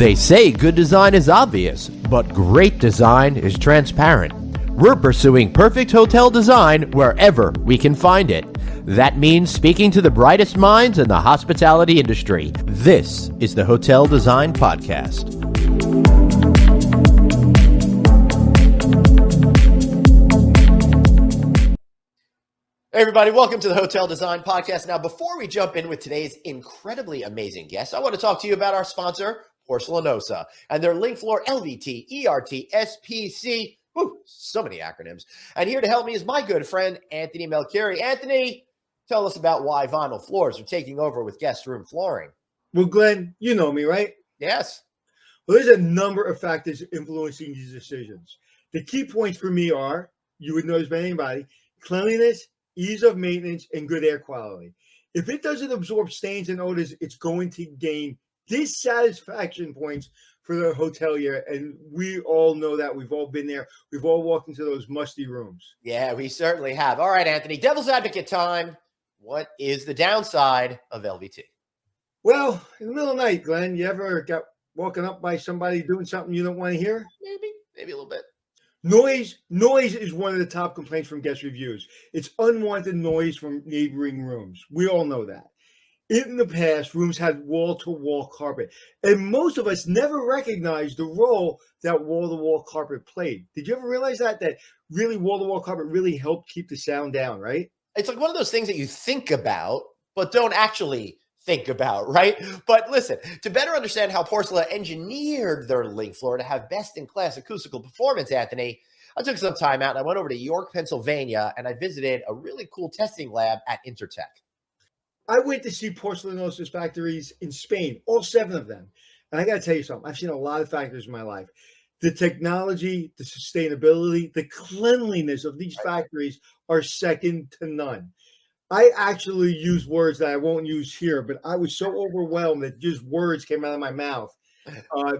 They say good design is obvious, but great design is transparent. We're pursuing perfect hotel design wherever we can find it. That means speaking to the brightest minds in the hospitality industry. This is the Hotel Design Podcast. Hey everybody, welcome to the Hotel Design Podcast. Now, before we jump in with today's incredibly amazing guest, I want to talk to you about our sponsor, Porcelanosa, and their link floor LVT, ERT, SPC. Whew, so many acronyms. And here to help me is my good friend, Anthony Melchiori. Anthony, tell us about why vinyl floors are taking over with guest room flooring. Well, Glenn, you know me, right? Yes. Well, there's a number of factors influencing these decisions. The key points for me are, you would know as better than anybody, cleanliness, ease of maintenance, and good air quality. If it doesn't absorb stains and odors, it's going to gain dissatisfaction points for the hotelier, and we all know that. We've all been there. We've all walked into those musty rooms. Yeah, we certainly have. All right, Anthony, devil's advocate time. What is the downside of LVT? Well, in the middle of the night, Glenn, you ever got woken up by somebody doing something you don't want to hear? Maybe a little bit. Noise is one of the top complaints from guest reviews. It's unwanted noise from neighboring rooms. We all know that. In the past, rooms had wall-to-wall carpet, and most of us never recognized the role that wall-to-wall carpet played. Did you ever realize that really wall-to-wall carpet really helped keep the sound down, right? It's like one of those things that you think about, but don't actually think about, right? But listen, to better understand how Porcelain engineered their link floor to have best-in-class acoustical performance, Anthony, I took some time out and I went over to York, Pennsylvania, and I visited a really cool testing lab at Intertech. I went to see Porcelanosa's factories in Spain, all 7 of them. And I got to tell you something. I've seen a lot of factories in my life. The technology, the sustainability, the cleanliness of these factories are second to none. I actually use words that I won't use here, but I was so overwhelmed that just words came out of my mouth.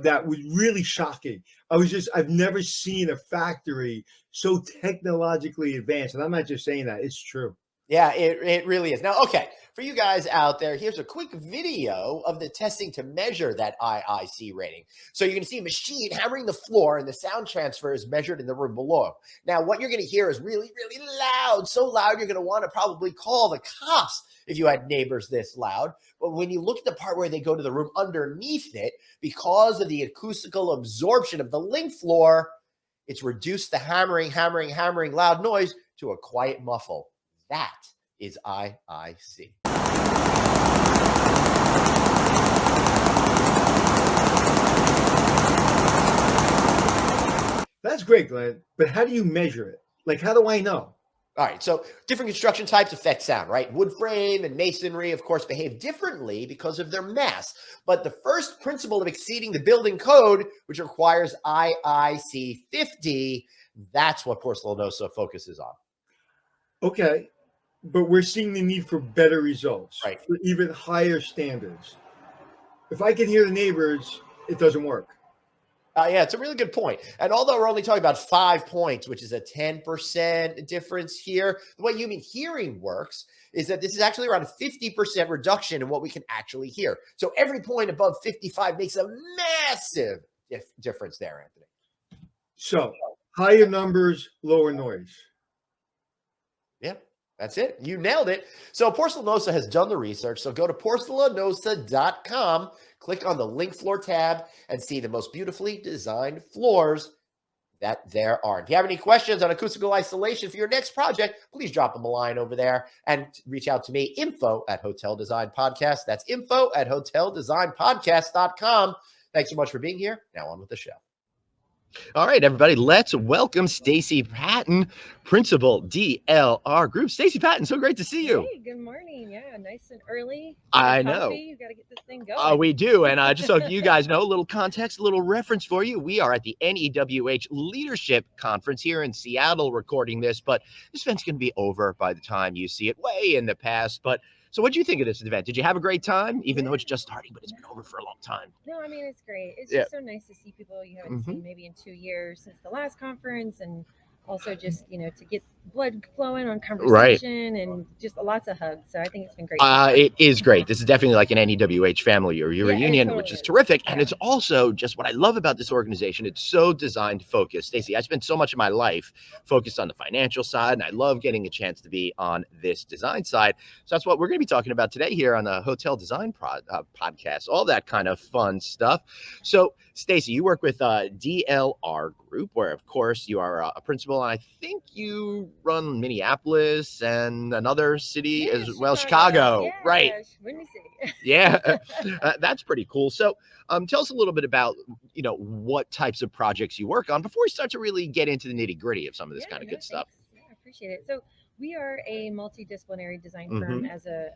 That was really shocking. I've never seen a factory so technologically advanced. And I'm not just saying that, it's true. Yeah, it really is. Now, okay, for you guys out there, here's a quick video of the testing to measure that IIC rating. So you can see a machine hammering the floor and the sound transfer is measured in the room below. Now, what you're going to hear is really, really loud, so loud you're going to want to probably call the cops if you had neighbors this loud. But when you look at the part where they go to the room underneath it, because of the acoustical absorption of the link floor, it's reduced the hammering loud noise to a quiet muffle. That is IIC. That's great, Glenn. But how do you measure it? Like, how do I know? All right, so different construction types affect sound, right? Wood frame and masonry, of course, behave differently because of their mass. But the first principle of exceeding the building code, which requires IIC 50, that's what Porcelanosa focuses on. Okay. But we're seeing the need for better results, right? For even higher standards. If I can hear the neighbors, it doesn't work. Yeah, it's a really good point. And although we're only talking about 5 points, which is a 10% difference here, the way human hearing works is that this is actually around a 50% reduction in what we can actually hear. So every point above 55 makes a massive difference there, Anthony. So higher numbers, lower noise. Yeah. That's it. You nailed it. So Porcelanosa has done the research. So go to porcelanosa.com, click on the link floor tab, and see the most beautifully designed floors that there are. If you have any questions on acoustical isolation for your next project, please drop them a line over there and reach out to me, info@Hotel Design Podcast. That's info@hoteldesignpodcast.com. Thanks so much for being here. Now on with the show. All right, everybody, let's welcome Staci Patton, Principal, DLR Group. Staci Patton, so great to see you. Hey, good morning. Yeah, nice and early. I know. You got to get this thing going. We do. And just so you guys know, a little context, a little reference for you. We are at the NEWH Leadership Conference here in Seattle recording this, but this event's going to be over by the time you see it, way in the past. But so what do you think of this event? Did you have a great time, even though it's just starting, but it's been over for a long time? No, I mean, it's great. It's just so nice to see people you haven't seen maybe in 2 years since the last conference, and also just, to get blood flowing on Right. conversation and just lots of hugs. So I think it's been great. It is great. This is definitely like an NEWH family or Yeah, it reunion, totally which is is. terrific. And Yeah. it's also just what I love about this organization. It's so designed focused. Staci, I spent so much of my life focused on the financial side, and I love getting a chance to be on this design side. So that's what we're going to be talking about today here on the Hotel Design podcast, all that kind of fun stuff. So, Staci, you work with DLR Group, where, of course, you are a principal. And I think you run Minneapolis and another city Yeah, as well, Chicago. Yeah, Right. Windy City. Yeah, that's pretty cool. So, tell us a little bit about, what types of projects you work on before we start to really get into the nitty gritty of some of this kind of good stuff. Yeah, I appreciate it. So we are a multidisciplinary design Mhm. firm as a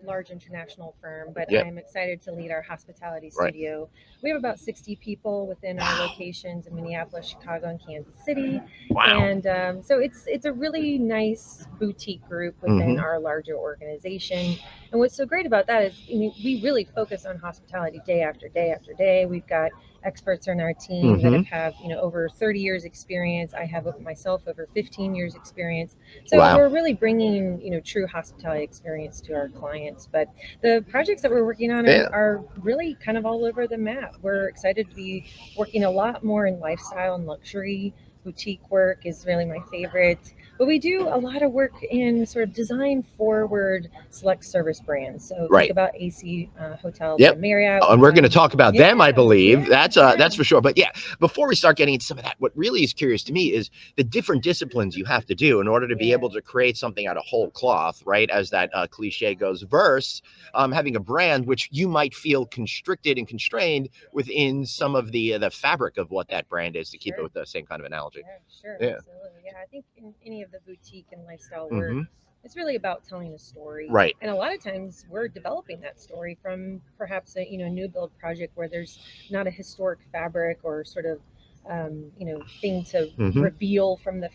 large international firm, but Yep. I'm excited to lead our hospitality Right. studio. We have about 60 people within our Wow. locations in Minneapolis, Chicago, and Kansas City. Wow. And so it's a really nice boutique group within Mhm. our larger organization. And what's so great about that is, I mean, we really focus on hospitality day after day after day. We've got experts on our team that have over 30 years experience. I have myself over 15 years experience. So Wow. we're really bringing true hospitality experience to our clients. But the projects that we're working on are really kind of all over the map. We're excited to be working a lot more in lifestyle and luxury. Boutique work is really my favorite. But we do a lot of work in sort of design forward select service brands. So think about AC Hotels and Marriott. And we're going to talk about them, I believe. Yeah, that's for sure. But yeah, before we start getting into some of that, what really is curious to me is the different disciplines you have to do in order to be able to create something out of whole cloth, right? As that cliche goes, versus having a brand which you might feel constricted and constrained within some of the fabric of what that brand is, to keep it with the same kind of analogy. Yeah, sure. Yeah. Absolutely. Yeah, I think in any of the boutique and lifestyle work, it's really about telling a story. Right. And a lot of times we're developing that story from perhaps a new build project where there's not a historic fabric or sort of thing to reveal from the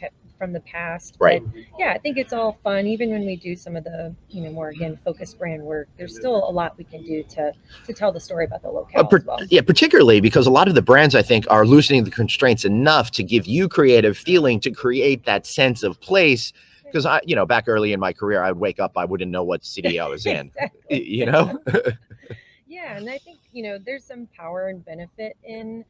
past. Right. But yeah, I think it's all fun. Even when we do some of the more again focused brand work, there's still a lot we can do to tell the story about the locale as well. Yeah, particularly because a lot of the brands, I think, are loosening the constraints enough to give you creative feeling to create that sense of place. Because back early in my career, I'd wake up, I wouldn't know what city I was in. Yeah, and I think there's some power and benefit in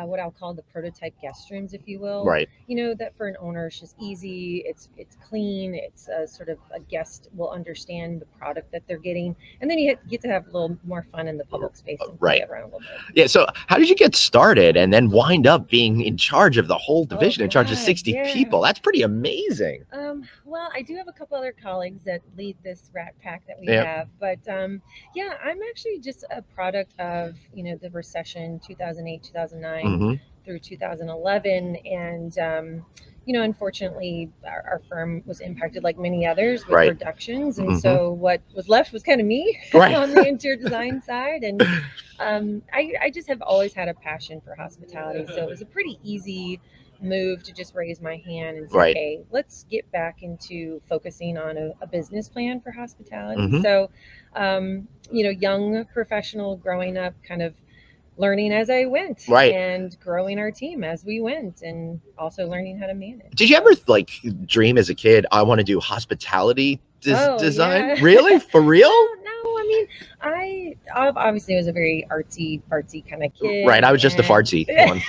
what I'll call the prototype guest rooms, if you will. Right. That for an owner it's just easy, it's clean, it's sort of a guest will understand the product that they're getting, and then you get to have a little more fun in the public space and play around a little bit. Yeah. So how did you get started and then wind up being in charge of the whole division, in charge of 60 people? That's pretty amazing. Well, I do have a couple other colleagues that lead this rat pack that we have, but yeah, I'm actually just a product of the recession 2008 2009 through 2011, and unfortunately our firm was impacted like many others with reductions, and so what was left was kind of me on the interior design side, and I just have always had a passion for hospitality, so it was a pretty easy move to just raise my hand and say, hey, let's get back into focusing on a business plan for hospitality. So young professional growing up, kind of learning as I went, and growing our team as we went, and also learning how to manage. Did you ever dream as a kid, I want to do hospitality design? Yeah. Really? For real? No, I mean, I obviously was a very artsy kind of kid. Right, I was just the fartsy one.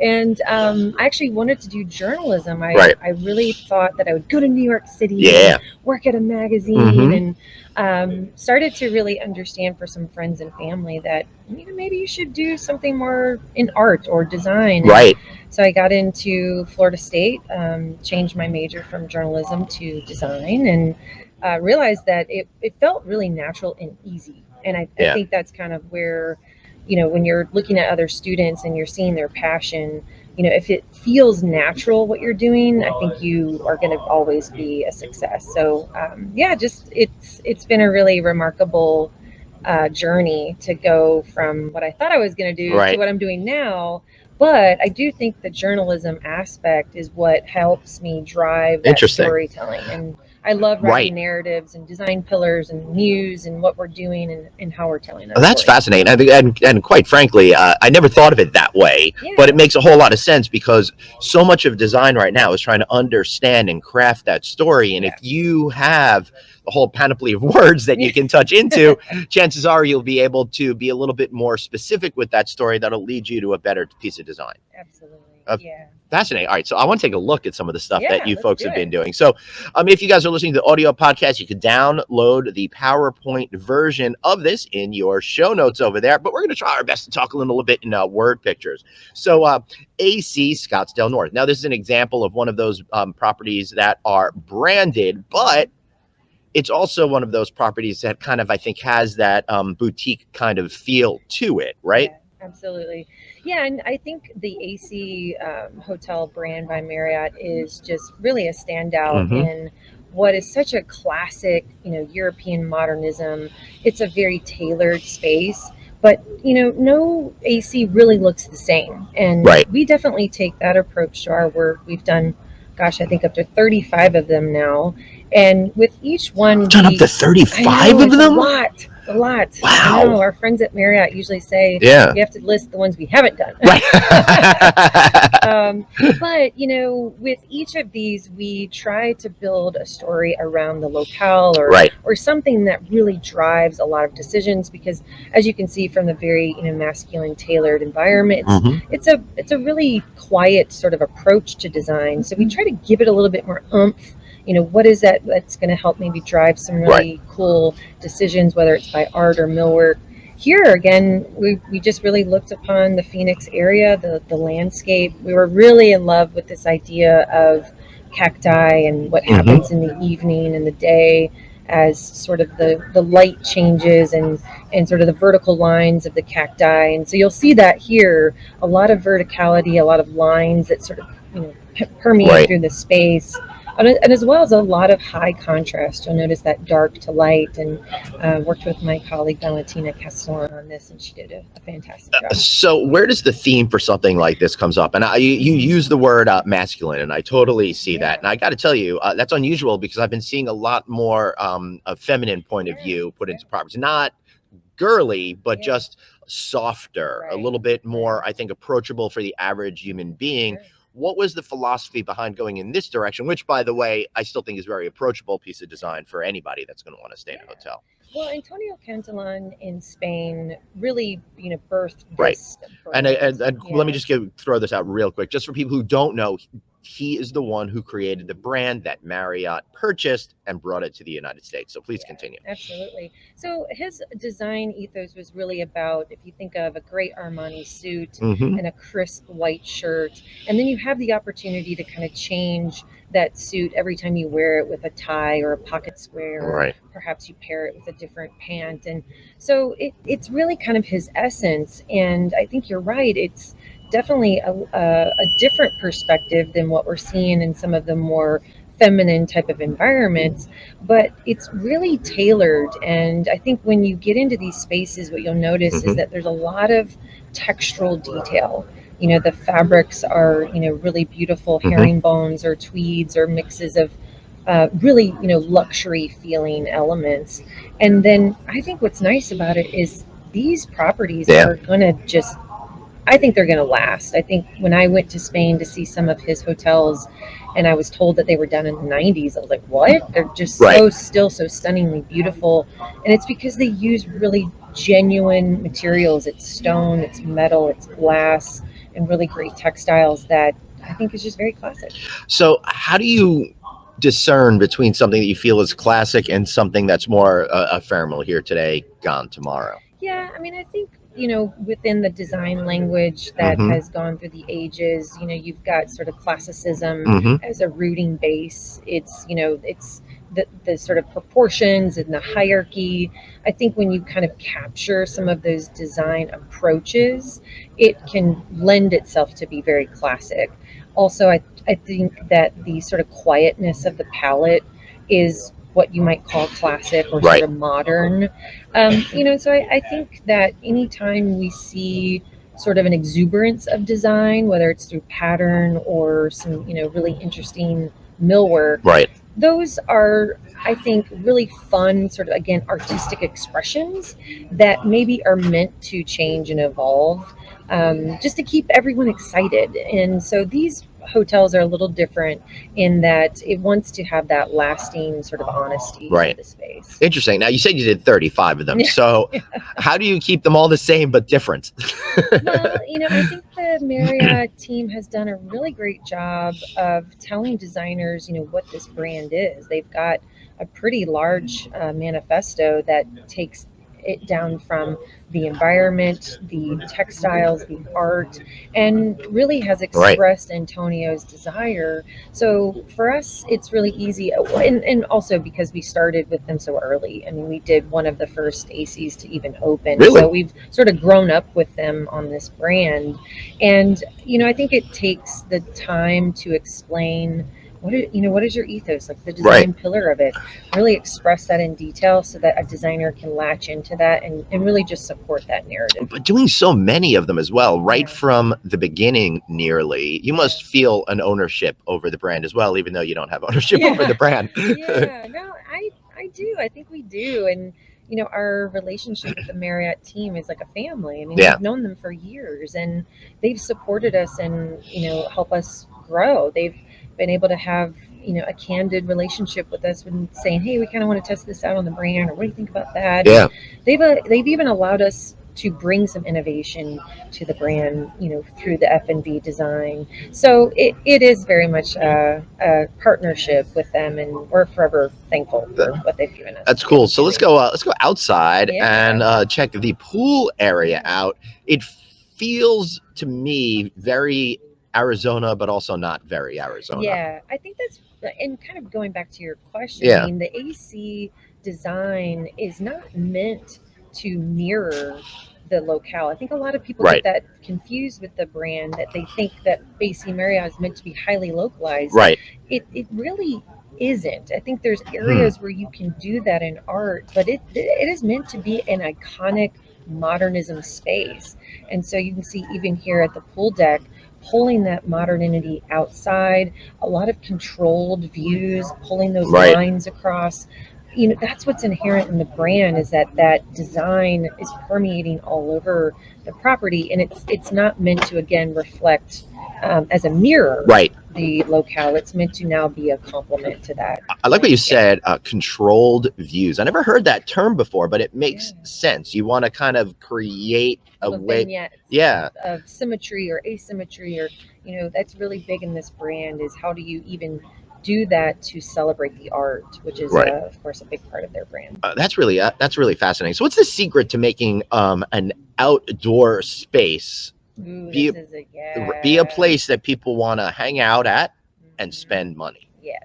And I actually wanted to do journalism. I really thought that I would go to New York City, and work at a magazine, and started to really understand for some friends and family that maybe you should do something more in art or design. Right. And so I got into Florida State, changed my major from journalism to design, and realized that it felt really natural and easy. And I think that's kind of where, when you're looking at other students and you're seeing their passion, if it feels natural what you're doing, I think you are going to always be a success. So just it's been a really remarkable journey to go from what I thought I was going to do to what I'm doing now. But I do think the journalism aspect is what helps me drive that storytelling. And I love writing narratives and design pillars and news and what we're doing and how we're telling that That's story. fascinating. And quite frankly, I never thought of it that way, but it makes a whole lot of sense because so much of design right now is trying to understand and craft that story. And if you have the whole panoply of words that you can touch into, chances are you'll be able to be a little bit more specific with that story that'll lead you to a better piece of design. Absolutely. Fascinating. All right, so I want to take a look at some of the stuff that you folks have been doing. So if you guys are listening to the audio podcast, you can download the PowerPoint version of this in your show notes over there, but we're going to try our best to talk a little bit in word pictures. So AC Scottsdale North. Now, this is an example of one of those properties that are branded, but it's also one of those properties that kind of, I think, has that boutique kind of feel to it, right? Yeah, absolutely. Yeah, and I think the AC Hotel brand by Marriott is just really a standout in what is such a classic, European modernism. It's a very tailored space, but no AC really looks the same. And we definitely take that approach to our work. We've done, gosh, I think up to 35 of them now. And with each one, done up to 35 of them? A lot. Wow. I know. Our friends at Marriott usually say we have to list the ones we haven't done. Right. But, with each of these, we try to build a story around the locale or something that really drives a lot of decisions because, as you can see from the very masculine tailored environment, it's a really quiet sort of approach to design. So we try to give it a little bit more oomph. What is that's going to help maybe drive some really cool decisions, whether it's by art or millwork. Here again, we just really looked upon the Phoenix area, the landscape. We were really in love with this idea of cacti and what happens in the evening and the day as sort of the light changes and sort of the vertical lines of the cacti. And so you'll see that here, a lot of verticality, a lot of lines that sort of permeate through the space. And as well as a lot of high contrast. You'll notice that dark to light, and worked with my colleague Valentina Castellan on this, and she did a fantastic job. So where does the theme for something like this comes up? And you use the word masculine, and I totally see that. And I got to tell you, that's unusual because I've been seeing a lot more a feminine point of view put into properties. Not girly, but just softer, a little bit more, I think, approachable for the average human being. What was the philosophy behind going in this direction, which, by the way, I still think is a very approachable piece of design for anybody that's going to want to stay in a hotel? Well, Antonio Cantillon in Spain really, birthed this. And let me just throw this out real quick, just for people who don't know. He is the one who created the brand that Marriott purchased and brought it to the United States. So please continue. Absolutely. So his design ethos was really about, if you think of a great Armani suit and a crisp white shirt, and then you have the opportunity to kind of change that suit every time you wear it with a tie or a pocket square, or perhaps you pair it with a different pant. And so it's really kind of his essence. And I think you're right. It's definitely a different perspective than what we're seeing in some of the more feminine type of environments, but it's really tailored. And I think when you get into these spaces, what you'll notice is that there's a lot of textural detail. The fabrics are, really beautiful herringbones or tweeds or mixes of really, luxury feeling elements. And then I think what's nice about it is these properties are going to I think they're going to last. I think when I went to Spain to see some of his hotels and I was told that they were done in the 90s, I was like, what? They're just so stunningly beautiful. And it's because they use really genuine materials. It's stone, it's metal, it's glass, and really great textiles that I think is just very classic. So how do you discern between something that you feel is classic and something that's more ephemeral, here today, gone tomorrow? Yeah, I mean, I think, within the design language that has gone through the ages, you've got sort of classicism as a rooting base. It's, it's the sort of proportions and the hierarchy. I think when you kind of capture some of those design approaches, it can lend itself to be very classic. Also, I think that the sort of quietness of the palette is what you might call classic or sort of modern. So I think that anytime we see sort of an exuberance of design, whether it's through pattern or some, really interesting millwork, those are, I think, really fun, sort of, again, artistic expressions that maybe are meant to change and evolve, just to keep everyone excited. And so these hotels are a little different in that it wants to have that lasting sort of honesty Right. to the space. Interesting. Now, you said you did 35 of them. Yeah. So how do you keep them all the same but different? Well, I think the Marriott team has done a really great job of telling designers, what this brand is. They've got a pretty large manifesto that takes it down from the environment, the textiles, the art, and really has Right. expressed Antonio's desire. So for us, it's really easy. And also because we started with them so early. I mean, we did one of the first ACs to even open. Really? So we've sort of grown up with them on this brand. And, I think it takes the time to explain what is your ethos, like the design pillar of it, really express that in detail so that a designer can latch into that and really just support that narrative. But doing so many of them as well, right Yeah. from the beginning, nearly, you must feel an ownership over the brand as well, even though you don't have ownership over the brand. Yeah, no, I do. I think we do. And, our relationship with the Marriott team is like a family. I mean, Yeah. we've known them for years and they've supported us and, help us grow. They've been able to have, a candid relationship with us when saying, hey, we kind of want to test this out on the brand, or what do you think about that? Yeah. And they've even allowed us to bring some innovation to the brand, through the F&B design. So it is very much a partnership with them, and we're forever thankful for what they've given us. That's cool. So let's go outside and check the pool area out. It feels to me very Arizona, but also not very Arizona. Yeah, I think that's, and kind of going back to your question, I mean, the AC design is not meant to mirror the locale. I think a lot of people get that confused with the brand, that they think that AC Marriott is meant to be highly localized. Right. It really isn't. I think there's areas where you can do that in art, but it is meant to be an iconic modernism space. And so you can see even here at the pool deck, pulling that modernity outside, a lot of controlled views, pulling those lines across. That's what's inherent in the brand, is that design is permeating all over the property, and it's not meant to, again, reflect as a mirror the locale. It's meant to now be a complement to that. I like what you said, controlled views. I never heard that term before, but it makes sense. You want to kind of create a way of symmetry or asymmetry, or that's really big in this brand, is how do you even do that to celebrate the art, which is of course a big part of their brand. That's really fascinating. So what's the secret to making an outdoor space be a place that people want to hang out at and spend money? Yes.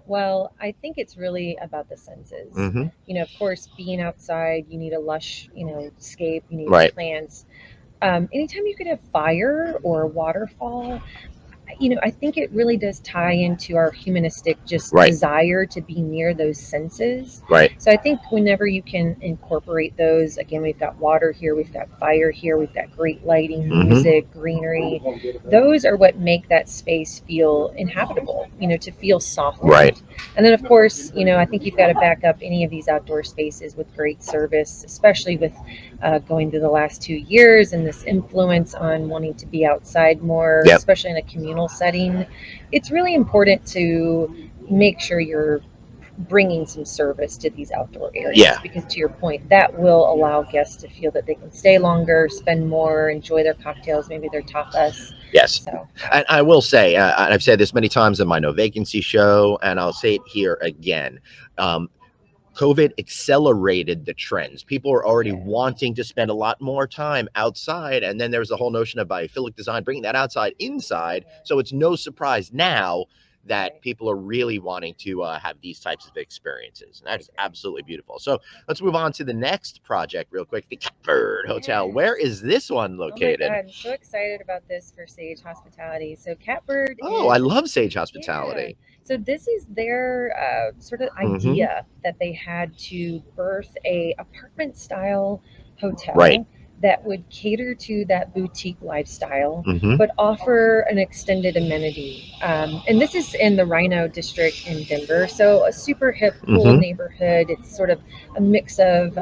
Well, I think it's really about the senses. Of course, being outside, you need a lush, scape, you need plants. Anytime you could have fire or a waterfall, I think it really does tie into our humanistic desire to be near those senses. So I think whenever you can incorporate those, again, we've got water here, we've got fire here, we've got great lighting, music, greenery. Those are what make that space feel inhabitable, to feel softened. And then, of course, I think you've got to back up any of these outdoor spaces with great service, especially with going through the last 2 years and this influence on wanting to be outside more, especially in a communal setting. It's really important to make sure you're bringing some service to these outdoor areas, because to your point, that will allow guests to feel that they can stay longer, spend more, enjoy their cocktails, maybe their tapas. So, and I will say, I've said this many times in my No Vacancy show, and I'll say it here again. COVID accelerated the trends. People were already wanting to spend a lot more time outside. And then there's the whole notion of biophilic design, bringing that outside inside. So it's no surprise now that people are really wanting to have these types of experiences. And that is absolutely beautiful. So let's move on to the next project real quick, the Catbird Hotel. Where is this one located? Oh my God, I'm so excited about this for Sage Hospitality. So Catbird I love Sage Hospitality. So this is their sort of idea that they had to birth a apartment style hotel that would cater to that boutique lifestyle, Mm-hmm. but offer an extended amenity. And this is in the Rhino district in Denver. So a super hip, cool Mm-hmm. neighborhood. It's sort of a mix of,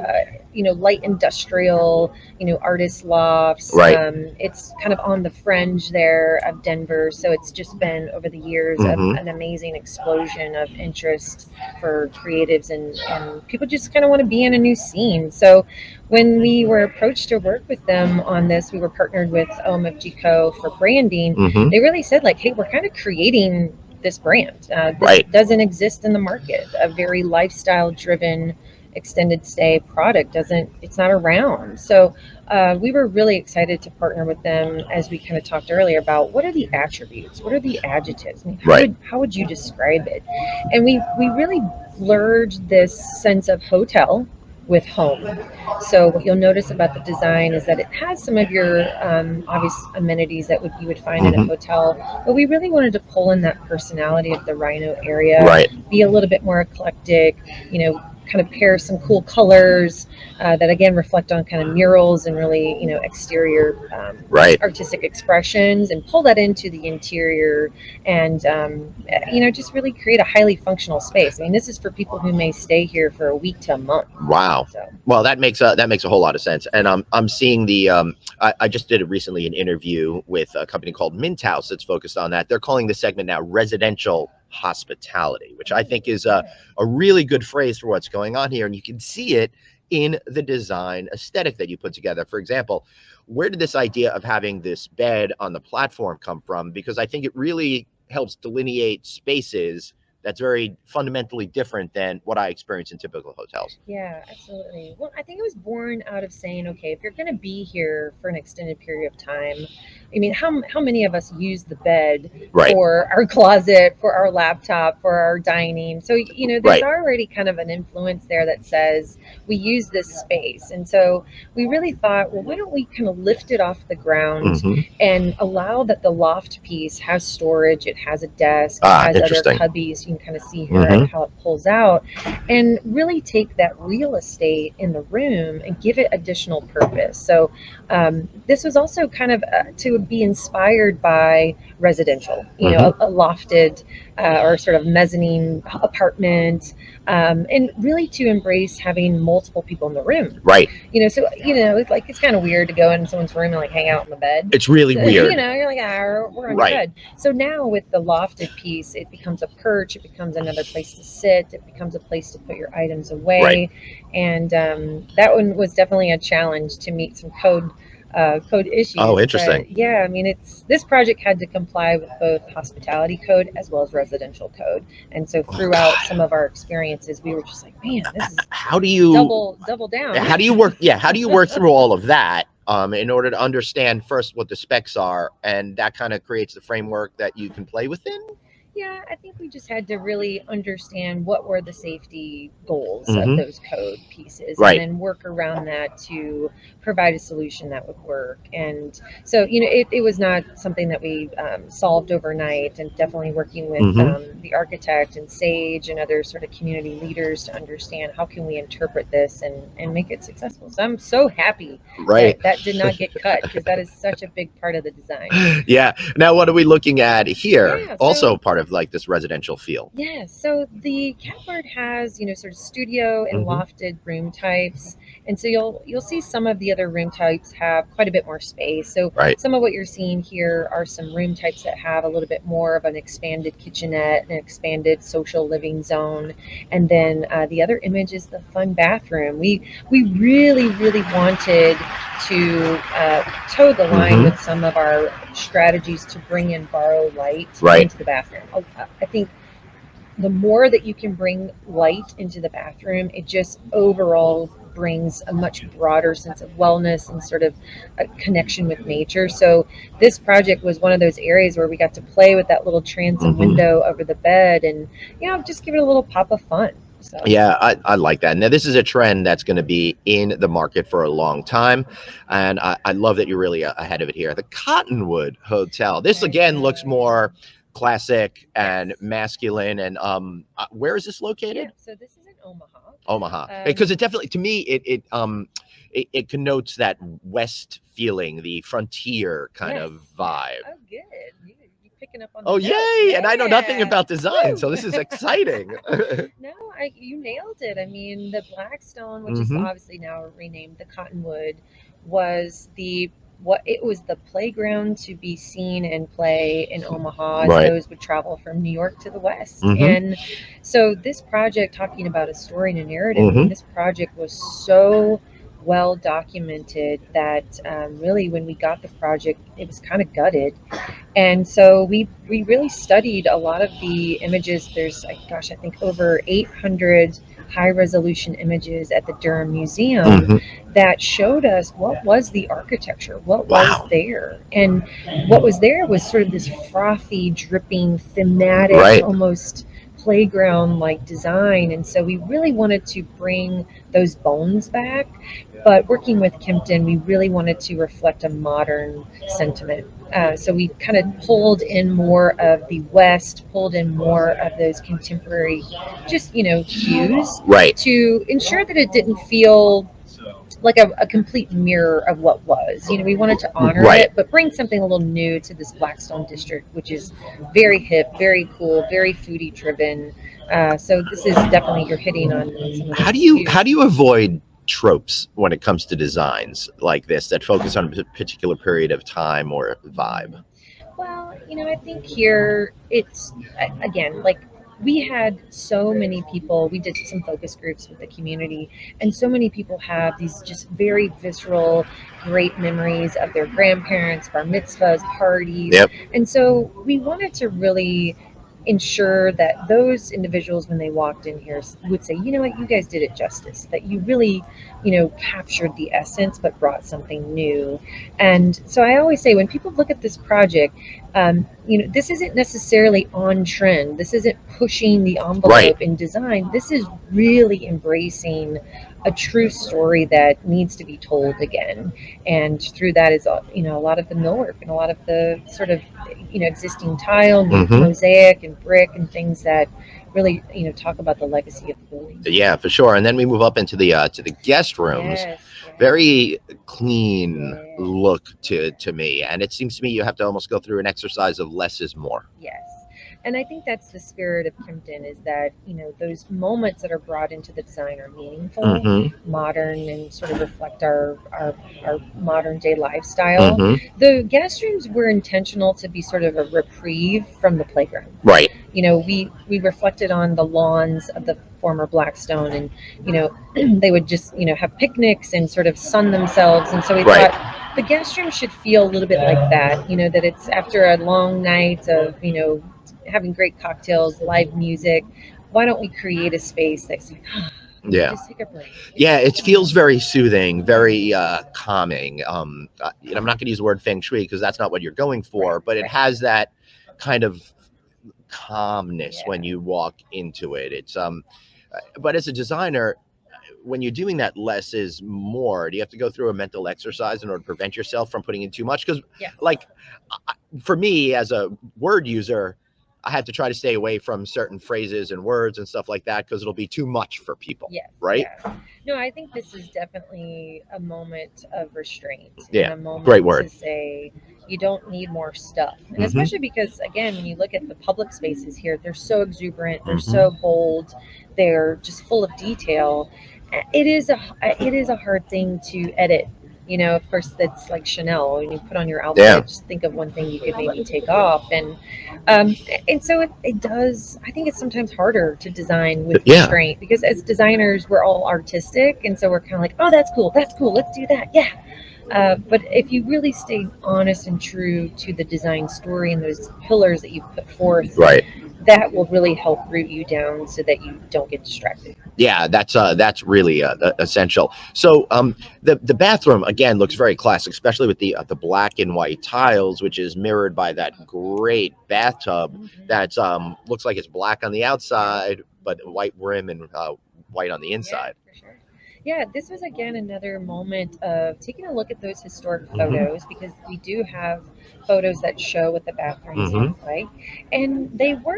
light industrial, artist lofts. Right. It's kind of on the fringe there of Denver. So it's just been over the years Mm-hmm. an amazing explosion of interest for creatives, and people just kind of want to be in a new scene. So when we were approached to work with them on this, we were partnered with OMFG Co. for branding. Mm-hmm. They really said, like, hey, we're kind of creating this brand. This Right. doesn't exist in the market. A very lifestyle driven extended stay product it's not around. So we were really excited to partner with them, as we kind of talked earlier about what are the attributes, what are the adjectives. I mean, Right. how would you describe it? And we really blurred this sense of hotel with home. So what you'll notice about the design is that it has some of your obvious amenities that you would find in a Mm-hmm. hotel, but we really wanted to pull in that personality of the Rhino area, Right. be a little bit more eclectic, kind of pair some cool colors that again reflect on kind of murals and really exterior Right. artistic expressions, and pull that into the interior, and just really create a highly functional space. I mean, this is for people who may stay here for a week to a month. Wow. So Well, that makes a whole lot of sense. And I'm seeing the I just did recently an interview with a company called Mint House that's focused on that. They're calling the segment now residential hospitality, which I think is a really good phrase for what's going on here. And you can see it in the design aesthetic that you put together. For example, where did this idea of having this bed on the platform come from? Because I think it really helps delineate spaces that's very fundamentally different than what I experience in typical hotels. yeah, absolutely. Well, I think it was born out of saying, okay, if you're going to be here for an extended period of time, I mean, how many of us use the bed Right. for our closet, for our laptop, for our dining? So, there's Right. already kind of an influence there that says we use this space. And so we really thought, well, why don't we kind of lift it off the ground Mm-hmm. and allow that the loft piece has storage, it has a desk, it has other Interesting. cubbies. You can kind of see here Mm-hmm. how it pulls out, and really take that real estate in the room and give it additional purpose. So this was also kind of to be inspired by residential, Mm-hmm. a lofted or sort of mezzanine apartment, and really to embrace having multiple people in the room. Right. So it's kind of weird to go in someone's room and like hang out in the bed. It's really So, weird. you're like, we're on Right. your bed. So now with the lofted piece, it becomes a perch, it becomes another place to sit, it becomes a place to put your items away. Right. And that one was definitely a challenge to meet some code issues. Oh, interesting. But yeah, I mean, this project had to comply with both hospitality code as well as residential code. And so throughout some of our experiences, we were just like, man, this is How do you double down. How do you work? Yeah. How do you work through all of that in order to understand first what the specs are, and that kind of creates the framework that you can play within? Yeah, I think we just had to really understand what were the safety goals Mhm. of those code pieces, Right. and then work around that to provide a solution that would work. And so, it was not something that we solved overnight, and definitely working with Mhm. the architect and Sage and other sort of community leaders to understand how can we interpret this and make it successful. So I'm so happy Right. that did not get cut, because that is such a big part of the design. Yeah. Now, what are we looking at here? Yeah, Also so- part of like this residential feel. Yeah, so the Catbird has, sort of studio and Mhm. lofted room types. And so you'll see some of the other room types have quite a bit more space. So Right. some of what you're seeing here are some room types that have a little bit more of an expanded kitchenette, an expanded social living zone. And then the other image is the fun bathroom. We really, really wanted to toe the line Mhm. with some of our strategies to bring in borrow light Right. into the bathroom. I think the more that you can bring light into the bathroom, it just overall brings a much broader sense of wellness and sort of a connection with nature. So this project was one of those areas where we got to play with that little transom Mhm. window over the bed, and just give it a little pop of fun. So Yeah, I like that. Now, this is a trend that's going to be in the market for a long time. And I love that you're really ahead of it here. The Cottonwood Hotel. This, again, looks more classic and masculine. And where is this located? Yeah, so this is in Omaha. Omaha, because it definitely, to me, it connotes that West feeling, the frontier kind Yes. of vibe. Oh, good. You're picking up on the Oh, notes. yay! And I know nothing Yeah. about design, Woo! so this is exciting. No, you nailed it. I mean, the Blackstone, which is obviously now renamed the Cottonwood, was it was the playground to be seen and play in Omaha as Right. those would travel from New York to the West. And so this project, talking about a story and a narrative, I mean, this project was so well documented that really when we got the project, it was kind of gutted. And so we really studied a lot of the images. There's, I think over 800 high resolution images at the Durham Museum that showed us what was the architecture, what was there. And what was there was sort of this frothy, dripping, thematic, almost playground like design. And so we really wanted to bring those bones back. But working with Kempton, we really wanted to reflect a modern sentiment. So we kind of pulled in more of the West, pulled in more of those contemporary, just, cues to ensure that it didn't feel like a complete mirror of what was. We wanted to honor it, but bring something a little new to this Blackstone district, which is very hip, very cool, very foodie driven. So this is definitely, you're hitting on some of those How do you avoid tropes when it comes to designs like this that focus on a particular period of time or vibe? Well, I think here it's, again, like, we had so many people, we did some focus groups with the community, and so many people have these just very visceral, great memories of their grandparents, bar mitzvahs, parties. And so we wanted to really ensure that those individuals, when they walked in here, would say, you know what, you guys did it justice, that you really, captured the essence but brought something new. And so I always say, when people look at this project, this isn't necessarily on trend, this isn't pushing the envelope in design, this is really embracing a true story that needs to be told again. And through that is, a lot of the millwork and a lot of the sort of, existing tile, mosaic and brick and things that really, talk about the legacy of the building. Yeah, for sure. And then we move up into the to the guest rooms. Very clean look to me. And it seems to me you have to almost go through an exercise of less is more. Yes. And I think that's the spirit of Kempton, is that, those moments that are brought into the design are meaningful, modern, and sort of reflect our modern day lifestyle. The guest rooms were intentional to be sort of a reprieve from the playground. We reflected on the lawns of the former Blackstone, and, they would just, have picnics and sort of sun themselves. And so we thought the guest room should feel a little bit like that, that it's after a long night of, having great cocktails, live music. Why don't we create a space that's like, just take a break. Yeah, it feels very soothing, very calming. I'm not going to use the word feng shui because that's not what you're going for, but it has that kind of calmness when you walk into it. It's but as a designer, when you're doing that less is more, do you have to go through a mental exercise in order to prevent yourself from putting in too much? Because like for me as a word user, I have to try to stay away from certain phrases and words and stuff like that because it'll be too much for people. Right? No, I think this is definitely a moment of restraint. Yeah, and a moment great word. to say you don't need more stuff. And especially because, again, when you look at the public spaces here, they're so exuberant, they're so bold, they're just full of detail. It is a hard thing to edit. Of course, that's like Chanel. When you put on your outfit, just think of one thing you could maybe take off. And so it does. I think it's sometimes harder to design with restraint because as designers, we're all artistic. And so we're kind of like, oh, that's cool. Let's do that. Yeah. But if you really stay honest and true to the design story and those pillars that you put forth, that will really help root you down so that you don't get distracted. Yeah, that's really essential. So the bathroom again looks very classic, especially with the black and white tiles, which is mirrored by that great bathtub that looks like it's black on the outside but white rim and white on the inside. Yeah, for sure. Yeah, this was again another moment of taking a look at those historic photos, because we do have photos that show what the bathrooms look like. And they were,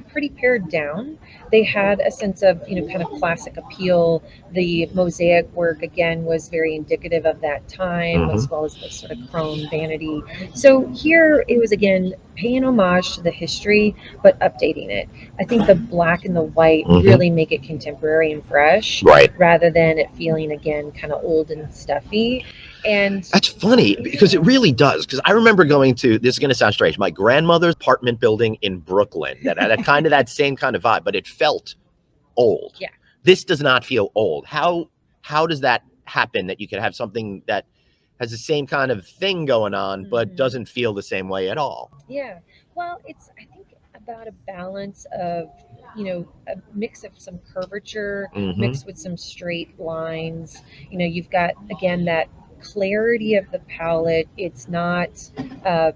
pretty pared down. They had a sense of, kind of classic appeal. The mosaic work again was very indicative of that time, as well as the sort of chrome vanity. So here it was again paying homage to the history, but updating it. I think the black and the white really make it contemporary and fresh, Right. rather than it feeling again kind of old and stuffy. And That's funny because it really does. Because I remember going to, this is going to sound strange, my grandmother's apartment building in Brooklyn that had kind of that same kind of vibe, but it felt old. Yeah. This does not feel old. How does that happen that you could have something that has the same kind of thing going on, but doesn't feel the same way at all? Yeah. Well, it's, I think, about a balance of, a mix of some curvature mixed with some straight lines. You've got, again, that clarity of the palette. It's not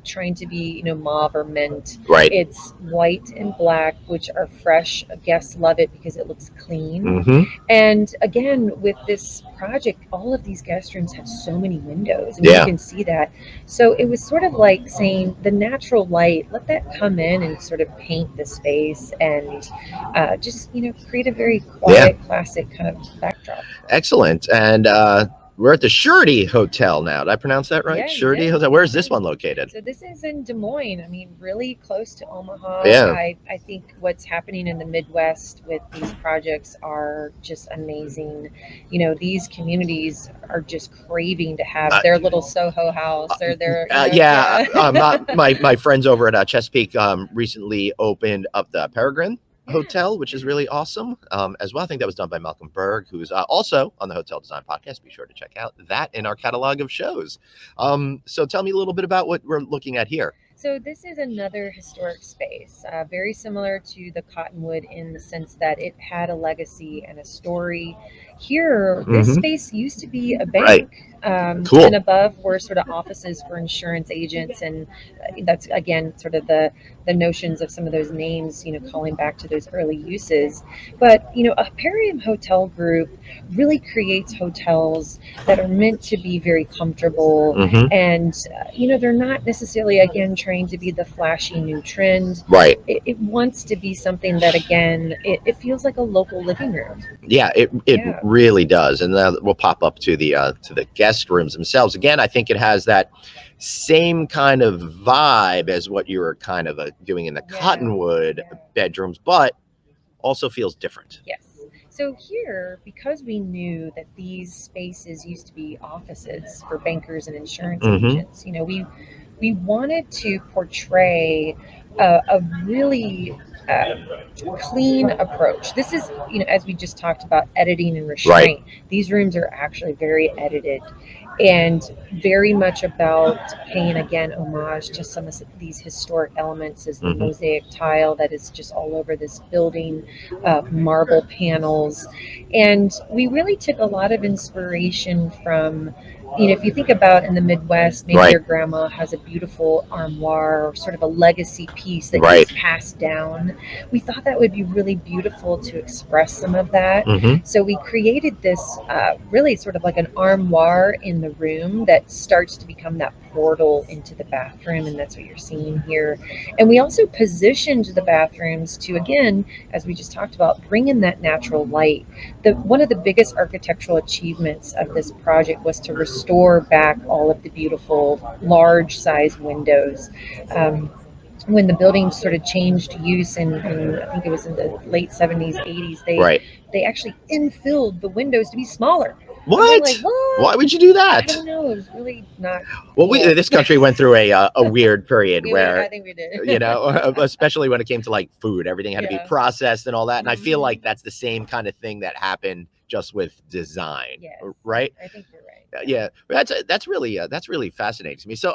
trying to be, mauve or mint. Right. It's white and black, which are fresh. Guests love it because it looks clean. And again, with this project, all of these guest rooms have so many windows, and you can see that. So it was sort of like saying the natural light, let that come in and sort of paint the space, and just, create a very quiet, classic kind of backdrop. Excellent. And we're at the Surety Hotel now. Did I pronounce that right? Yeah, Surety yeah. Hotel. Where is this one located? So this is in Des Moines. I mean, really close to Omaha. Yeah. I think what's happening in the Midwest with these projects are just amazing. These communities are just craving to have their little Soho house or their my friends over at Chesapeake recently opened up the Peregrine Hotel, which is really awesome as well. I think that was done by Malcolm Berg, who's also on the Hotel Design Podcast. Be sure to check out that in our catalog of shows. So tell me a little bit about what we're looking at here. So this is another historic space, very similar to the Cottonwood in the sense that it had a legacy and a story. Here, this space used to be a bank. Cool. And above were sort of offices for insurance agents, and that's again sort of the notions of some of those names, calling back to those early uses. But Aparium Hotel Group really creates hotels that are meant to be very comfortable, and they're not necessarily again trying to be the flashy new trend. Right. It wants to be something that again it feels like a local living room. Yeah, it really does. And then we'll pop up to the guest rooms themselves. Again, I think it has that same kind of vibe as what you were kind of doing in the Cottonwood bedrooms, but also feels different. Yes. So here, because we knew that these spaces used to be offices for bankers and insurance agents, we wanted to portray a really clean approach. This is, as we just talked about, editing and restraint. Right. These rooms are actually very edited and very much about paying, again, homage to some of these historic elements, as the mosaic tile that is just all over this building, marble panels. And we really took a lot of inspiration from, if you think about in the Midwest, maybe your grandma has a beautiful armoire or sort of a legacy piece that gets passed down. We thought that would be really beautiful to express some of that. So we created this really sort of like an armoire in the room that starts to become that portal into the bathroom, and that's what you're seeing here. And we also positioned the bathrooms to, again, as we just talked about, bring in that natural light. One of the biggest architectural achievements of this project was to restore back all of the beautiful large size windows. When the building sort of changed use in I think it was in the late 70s, 80s, they actually infilled the windows to be smaller. What? Like, what? Why would you do that? I don't know. It was really not. Well, this country went through a weird period where, I think we did. especially when it came to like food, everything had to be processed and all that. And I feel like that's the same kind of thing that happened just with design, right? I think you're right. Yeah, that's really fascinating to me. So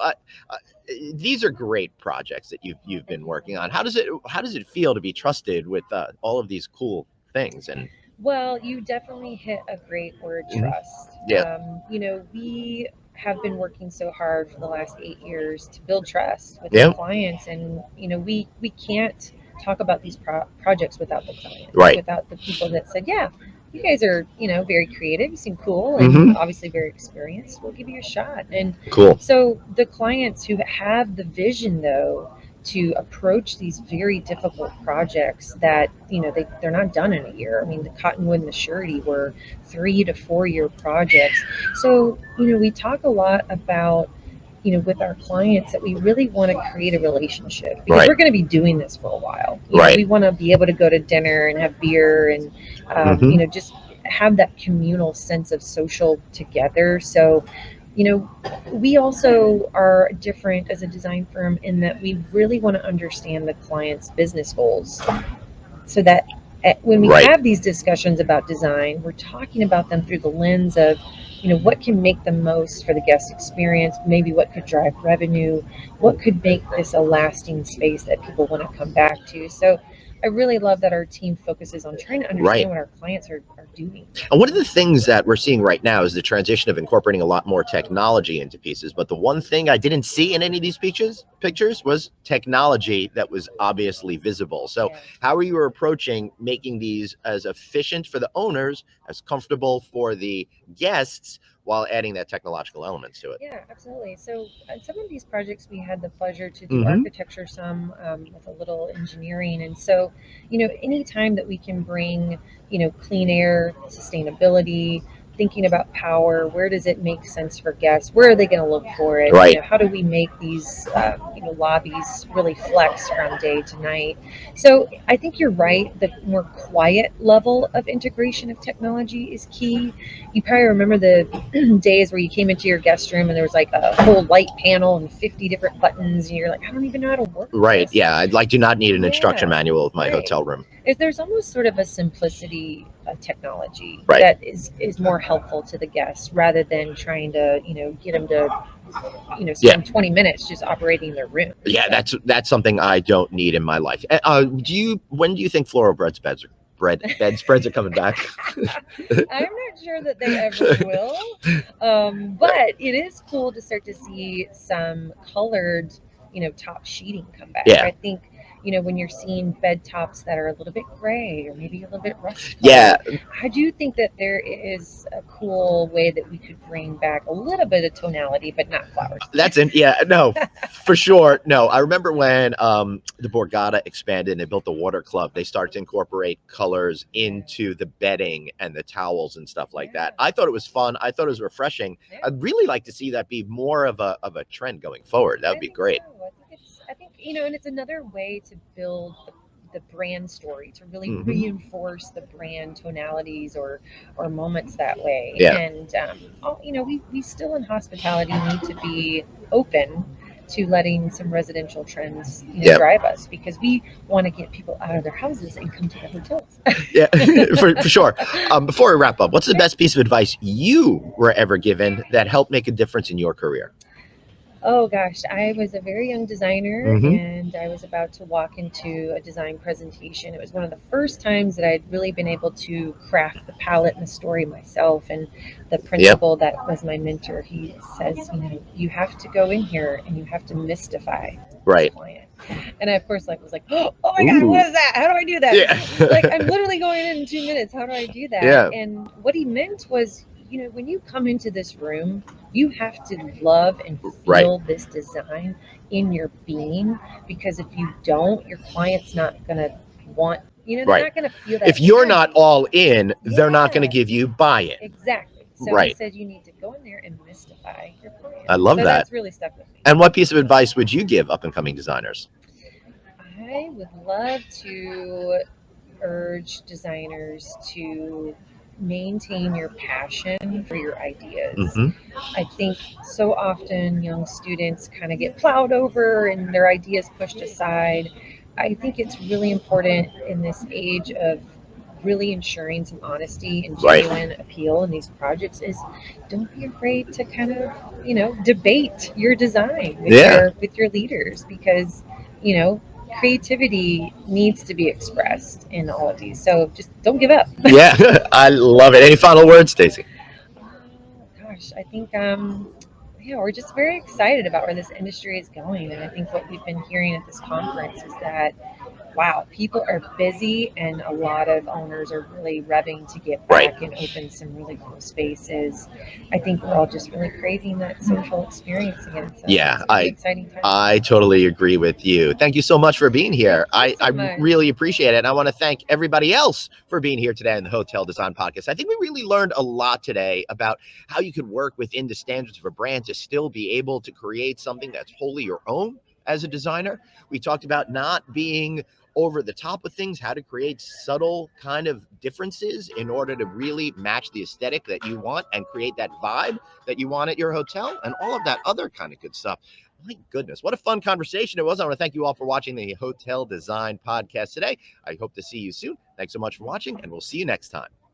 these are great projects that you've been working on. How does it feel to be trusted with all of these cool things? And well, you definitely hit a great word, trust. Yeah. We have been working so hard for the last 8 years to build trust with our clients, and we can't talk about these projects without the clients, without the people that said, yeah, you guys are, very creative. You seem cool and obviously very experienced. We'll give you a shot. And Cool. so the clients who have the vision, though, to approach these very difficult projects that, they're not done in a year. I mean, the Cottonwood and the Surety were 3 to 4 year projects. So, we talk a lot about, with our clients that we really want to create a relationship because Right. we're going to be doing this for a while. Right. We want to be able to go to dinner and have beer and, just have that communal sense of social together. So, we also are different as a design firm in that we really want to understand the client's business goals so that when we Right. have these discussions about design, we're talking about them through the lens of, what can make the most for the guest experience, maybe what could drive revenue, what could make this a lasting space that people want to come back to. So I really love that our team focuses on trying to understand Right. what our clients are doing. And one of the things that we're seeing right now is the transition of incorporating a lot more technology into pieces. But the one thing I didn't see in any of these pictures was technology that was obviously visible. So Yeah. how are you approaching making these as efficient for the owners, as comfortable for the guests, while adding that technological elements to it? Yeah, absolutely. So on some of these projects, we had the pleasure to do architecture, some with a little engineering. And so, anytime that we can bring, clean air, sustainability, thinking about power, where does it make sense for guests? Where are they going to look for it? Right. How do we make these, lobbies really flex from day to night? So I think you're right. The more quiet level of integration of technology is key. You probably remember the days where you came into your guest room and there was like a whole light panel and 50 different buttons, and you're like, I don't even know how to work Right. this. Yeah. I do not need an instruction manual of my Right. hotel room. There's almost sort of a simplicity of technology Right. that is more helpful to the guests rather than trying to, get them to, spend 20 minutes just operating their room. Yeah, that's something I don't need in my life. When do you think floral bedspreads are coming back? I'm not sure that they ever will, but it is cool to start to see some colored, top sheeting come back. Yeah. I think, when you're seeing bed tops that are a little bit gray or maybe a little bit rust colored, Yeah. I do think that there is a cool way that we could bring back a little bit of tonality, but not flowers. That's it. Yeah, no, for sure. No, I remember when the Borgata expanded and they built the water club, they started to incorporate colors into the bedding and the towels and stuff like that. I thought it was fun. I thought it was refreshing. I'd really like to see that be more of a trend going forward. That would be great. So. I think, and it's another way to build the brand story, to really reinforce the brand tonalities or moments that way. Yeah. And we still in hospitality need to be open to letting some residential trends drive us, because we want to get people out of their houses and come to the hotels. Yeah, for sure. Before we wrap up, what's the best piece of advice you were ever given that helped make a difference in your career? Oh gosh, I was a very young designer and I was about to walk into a design presentation. It was one of the first times that I'd really been able to craft the palette and the story myself. And the principal that was my mentor, he says, you have to go in here and you have to mystify the client. And I, of course, was like, oh my God, what is that? How do I do that? Yeah. Like, I'm literally going in 2 minutes. How do I do that? Yeah. And what he meant was, when you come into this room, you have to love and feel this design in your being, because if you don't, your client's not going to want, they're not going to feel that. If you're not all in, they're not going to give you buy-in. Exactly. So he said you need to go in there and mystify your client. I love that. That's really stuck with me. And what piece of advice would you give up-and-coming designers? I would love to urge designers to maintain your passion for your ideas. I think so often young students kind of get plowed over and their ideas pushed aside. I think it's really important in this age of really ensuring some honesty and genuine appeal in these projects is don't be afraid to kind of, debate your design with your leaders, because, creativity needs to be expressed in all of these. So just don't give up. Yeah, I love it. Any final words, Staci? Gosh, I think we're just very excited about where this industry is going, and I think what we've been hearing at this conference is that wow, people are busy, and a lot of owners are really revving to get back and open some really cool spaces. I think we're all just really craving that social experience again. So Yeah, it's a really exciting time. I totally agree with you. Thank you so much for being here. I really appreciate it. And I want to thank everybody else for being here today on the Hotel Design Podcast. I think we really learned a lot today about how you can work within the standards of a brand to still be able to create something that's wholly your own as a designer. We talked about not being over the top of things, how to create subtle kind of differences in order to really match the aesthetic that you want and create that vibe that you want at your hotel, and all of that other kind of good stuff. My goodness, what a fun conversation it was. I want to thank you all for watching the Hotel Design Podcast today. I hope to see you soon. Thanks so much for watching, and we'll see you next time.